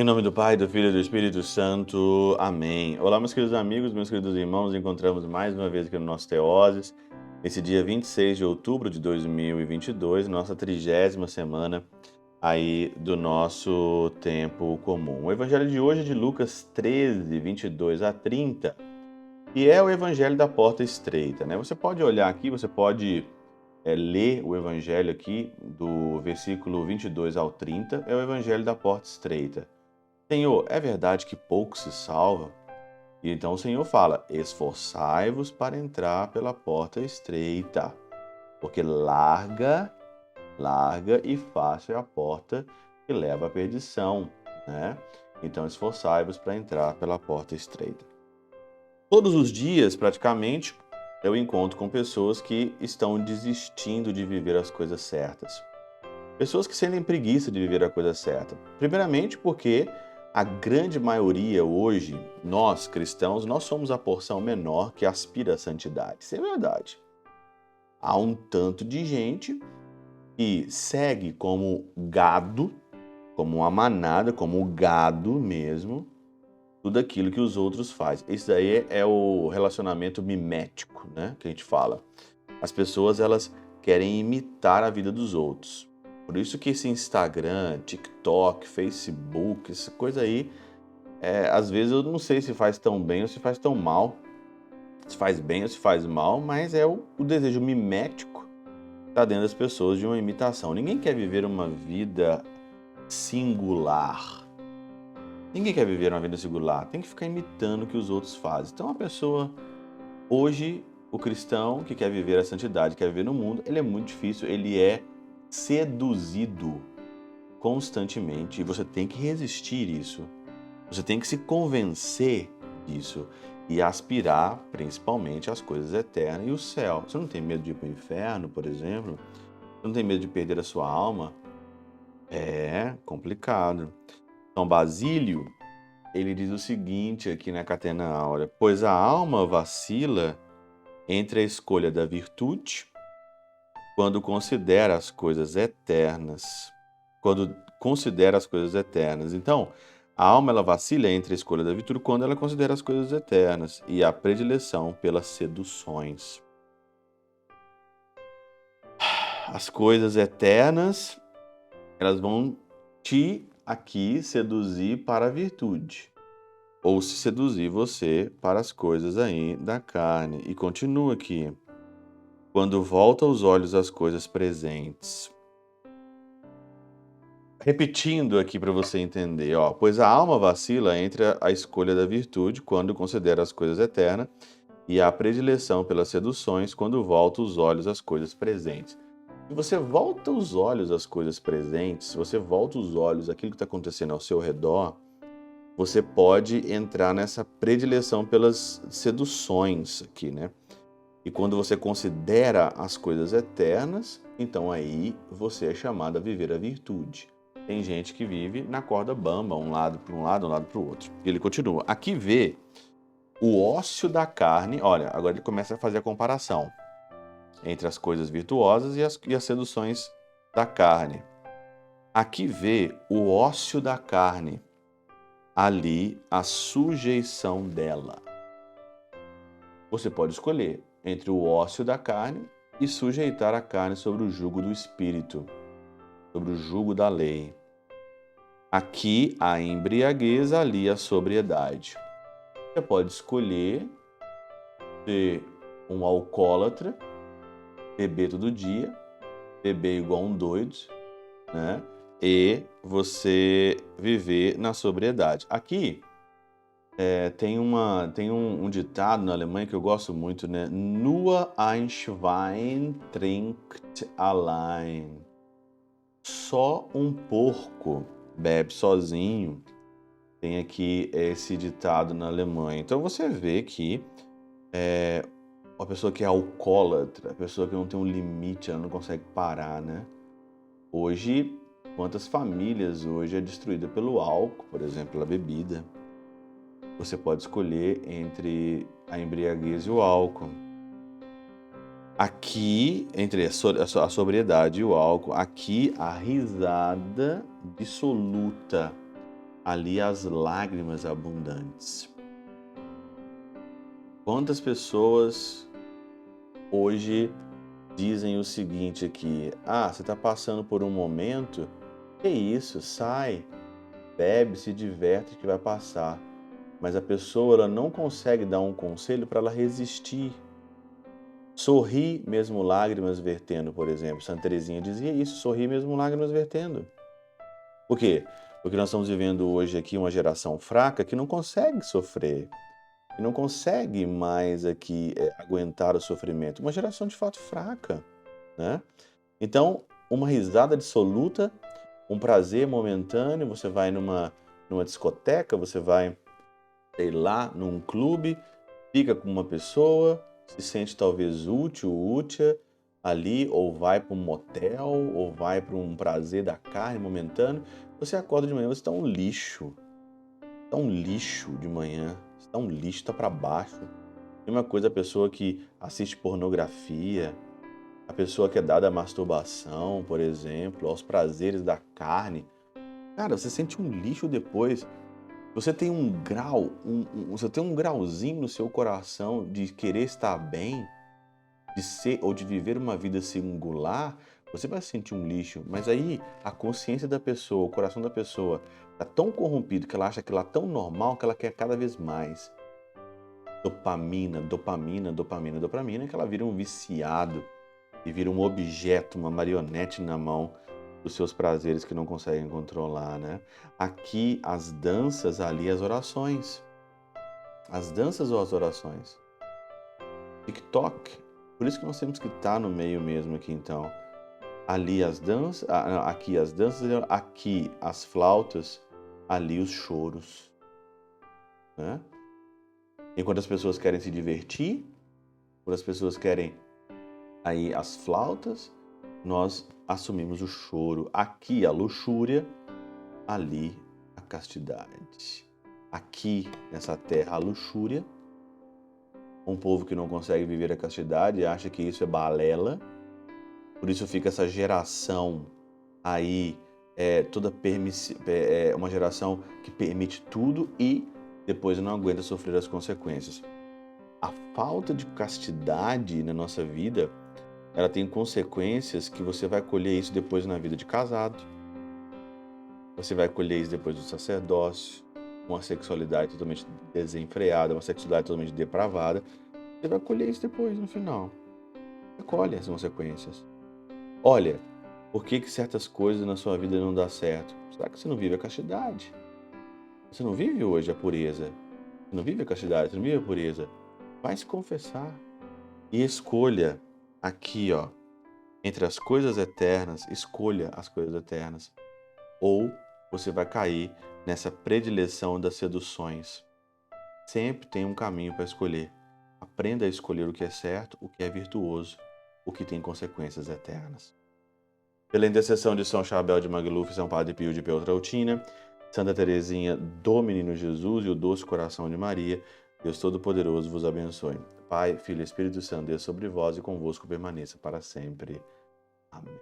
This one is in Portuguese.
Em nome do Pai, do Filho e do Espírito Santo. Amém. Olá, meus queridos amigos, meus queridos irmãos. Nos encontramos mais uma vez aqui no nosso Teoses, nesse dia 26 de outubro de 2022, nossa 30ª semana aí do nosso tempo comum. O evangelho de hoje é de Lucas 13, 22 a 30, e é o evangelho da porta estreita, né? Você pode olhar aqui, você pode ler o evangelho aqui do versículo 22 ao 30, é o evangelho da porta estreita. Senhor, é verdade que pouco se salva? E então o Senhor fala: esforçai-vos para entrar pela porta estreita, porque larga e fácil é a porta que leva à perdição, né? Então esforçai-vos para entrar pela porta estreita. Todos os dias, praticamente, eu encontro com pessoas que estão desistindo de viver as coisas certas. Pessoas que sentem preguiça de viver a coisa certa. Primeiramente porque a grande maioria hoje, nós cristãos, nós somos a porção menor que aspira à santidade. Isso é verdade. Há um tanto de gente que segue como gado, como uma manada, como o gado mesmo, tudo aquilo que os outros fazem. Isso daí é o relacionamento mimético, né, que a gente fala. As pessoas, elas querem imitar a vida dos outros. Por isso que esse Instagram, TikTok, Facebook, essa coisa aí, às vezes eu não sei se faz tão bem ou se faz tão mal, se faz bem ou se faz mal, mas é o desejo mimético que está dentro das pessoas de uma imitação. Ninguém quer viver uma vida singular. Ninguém quer viver uma vida singular, tem que ficar imitando o que os outros fazem. Então a pessoa, hoje, o cristão que quer viver a santidade, quer viver no mundo, ele é muito difícil, ele é seduzido constantemente e você tem que resistir isso. Você tem que se convencer disso e aspirar principalmente às coisas eternas e o céu. Você não tem medo de ir para o inferno, por exemplo? Você não tem medo de perder a sua alma? É complicado. São Basílio, ele diz o seguinte aqui na Catena Áurea: pois a alma vacila entre a escolha da virtude, quando considera as coisas eternas. Então, a alma ela vacila entre a escolha da virtude quando ela considera as coisas eternas e a predileção pelas seduções. As coisas eternas, elas vão te aqui seduzir para a virtude, ou se seduzir você para as coisas aí da carne. E continua aqui: quando volta os olhos às coisas presentes. Repetindo aqui para você entender, ó, pois a alma vacila entre a escolha da virtude, quando considera as coisas eternas, e a predileção pelas seduções, quando volta os olhos às coisas presentes. Se você volta os olhos às coisas presentes, se você volta os olhos àquilo que está acontecendo ao seu redor, você pode entrar nessa predileção pelas seduções aqui, né? E quando você considera as coisas eternas, então aí você é chamado a viver a virtude. Tem gente que vive na corda bamba, um lado para um lado para o outro. Ele continua: aqui vê o ócio da carne. Olha, agora ele começa a fazer a comparação entre as coisas virtuosas e as seduções da carne. Aqui vê o ócio da carne, ali a sujeição dela. Você pode escolher entre o ócio da carne e sujeitar a carne sobre o jugo do espírito, sobre o jugo da lei. Aqui a embriaguez, ali a sobriedade. Você pode escolher ser um alcoólatra, beber todo dia, beber igual um doido, né? E você viver na sobriedade. Aqui tem um ditado na Alemanha que eu gosto muito, né? Nur ein Schwein trinkt allein. Só um porco bebe sozinho. Tem aqui esse ditado na Alemanha. Então você vê que a pessoa que é alcoólatra, a pessoa que não tem um limite, ela não consegue parar, né? Hoje, quantas famílias hoje é destruída pelo álcool, por exemplo, pela bebida. Você pode escolher entre a embriaguez e o álcool. Aqui, entre a sobriedade e o álcool, aqui a risada dissoluta. ali as lágrimas abundantes. Quantas pessoas hoje dizem o seguinte aqui: ah, você está passando por um momento, que isso, sai, bebe, se diverte que vai passar. Mas a pessoa ela não consegue dar um conselho para ela resistir. Sorri mesmo lágrimas vertendo, por exemplo. Santa Teresinha dizia isso, sorri mesmo lágrimas vertendo. Por quê? Porque nós estamos vivendo hoje aqui uma geração fraca que não consegue sofrer, que não consegue mais aqui aguentar o sofrimento. Uma geração de fato fraca, né? Então, uma risada dissoluta, um prazer momentâneo, você vai numa discoteca, você vai, sei lá, num clube, fica com uma pessoa, se sente talvez útil ali, ou vai para um motel, ou vai para um prazer da carne momentâneo. Você acorda de manhã, você está um lixo. Está um lixo de manhã. Você está um lixo, está para baixo. Mesma coisa a pessoa que assiste pornografia, a pessoa que é dada à masturbação, por exemplo, aos prazeres da carne. Cara, você sente um lixo depois. Você tem um grau, você tem um grauzinho no seu coração de querer estar bem, de ser ou de viver uma vida singular, você vai sentir um lixo. Mas aí a consciência da pessoa, o coração da pessoa está tão corrompido que ela acha aquilo lá tão normal que ela quer cada vez mais. Dopamina, dopamina, dopamina, dopamina, que ela vira um viciado e vira um objeto, uma marionete na mão dos seus prazeres que não conseguem controlar, né? Aqui as danças, ali as orações. As danças ou as orações? TikTok. Por isso que nós temos que estar no meio mesmo aqui, então. Ali as danças, aqui as danças, aqui as flautas, ali os choros, né? Enquanto as pessoas querem se divertir, quando as pessoas querem aí as flautas, nós assumimos o choro. Aqui a luxúria, ali a castidade. Aqui nessa terra a luxúria, um povo que não consegue viver a castidade acha que isso é balela, por isso fica essa geração aí toda uma geração que permite tudo e depois não aguenta sofrer as consequências. A falta de castidade na nossa vida, ela tem consequências que você vai colher isso depois na vida de casado. Você vai colher isso depois do sacerdócio, uma sexualidade totalmente desenfreada, uma sexualidade totalmente depravada. Você vai colher isso depois, no final. Você colhe as consequências. Olha, por que certas coisas na sua vida não dão certo? Será que você não vive a castidade? Você não vive hoje a pureza? Você não vive a castidade? Você não vive a pureza? Vai se confessar. E escolha aqui, ó, entre as coisas eternas, escolha as coisas eternas. Ou você vai cair nessa predileção das seduções. Sempre tem um caminho para escolher. Aprenda a escolher o que é certo, o que é virtuoso, o que tem consequências eternas. Pela intercessão de São Chabel de Magluf, São Padre Pio de Peltrautina, Santa Teresinha do Menino Jesus e o Doce Coração de Maria, Deus Todo-Poderoso vos abençoe. Pai, Filho e Espírito Santo, Deus sobre vós e convosco permaneça para sempre. Amém.